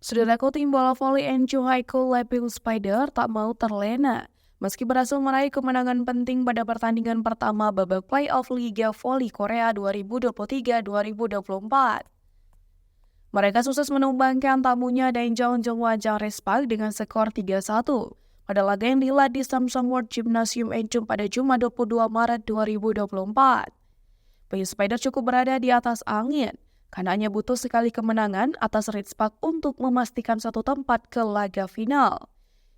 Saudaraku, tim bola voli Encho Haiko Leping Spider tak mau terlena meski berhasil meraih kemenangan penting pada pertandingan pertama babak playoff Liga Voli Korea 2023-2024. Mereka sukses menumbangkan tamunya Daejeon Jeonghwa Respak dengan skor 3-1 pada laga yang dihelat di Samsung World Gymnasium Enchum pada Jumat 22 Maret 2024. Pink Spider cukup berada di atas angin karena hanya butuh sekali kemenangan atas Respak untuk memastikan satu tempat ke laga final.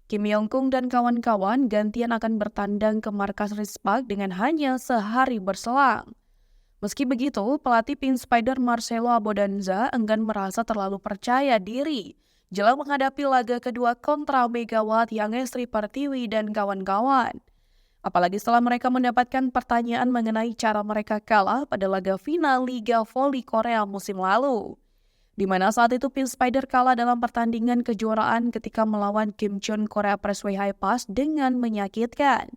Kim Yong-kung dan kawan-kawan gantian akan bertandang ke markas Respak dengan hanya sehari berselang. Meski begitu, pelatih Pink Spider Marcelo Abodanza enggan merasa terlalu percaya diri jelang menghadapi laga kedua kontra Megawatt Young Estri Pertiwi dan kawan-kawan. Apalagi setelah mereka mendapatkan pertanyaan mengenai cara mereka kalah pada laga final Liga Voli Korea musim lalu, di mana saat itu Pink Spider kalah dalam pertandingan kejuaraan ketika melawan Kim Chun Korea Pressway High Pass dengan menyakitkan.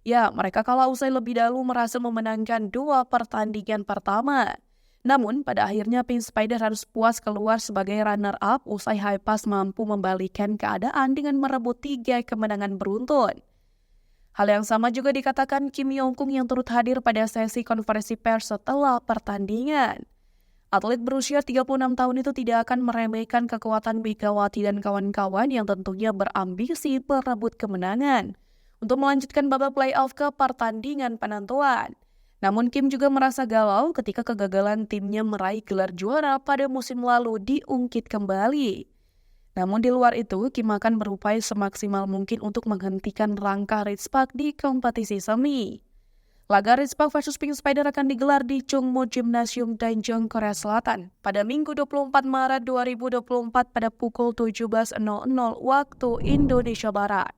Ya, mereka kalah usai lebih dahulu berhasil memenangkan dua pertandingan pertama. Namun, pada akhirnya Pink Spider harus puas keluar sebagai runner-up usai High Pass mampu membalikkan keadaan dengan merebut 3 kemenangan beruntun. Hal yang sama juga dikatakan Kim Yong-kung yang turut hadir pada sesi konferensi pers setelah pertandingan. Atlet berusia 36 tahun itu tidak akan meremehkan kekuatan Megawati dan kawan-kawan yang tentunya berambisi merebut kemenangan untuk melanjutkan babak playoff ke pertandingan penentuan. Namun Kim juga merasa galau ketika kegagalan timnya meraih gelar juara pada musim lalu diungkit kembali. Namun di luar itu, Kim akan berupaya semaksimal mungkin untuk menghentikan langkah Respak di kompetisi semi. Laga Respak versus Pink Spider akan digelar di Chungmu Gymnasium Daejeon, Korea Selatan pada Minggu 24 Maret 2024 pada pukul 17.00 waktu Indonesia Barat.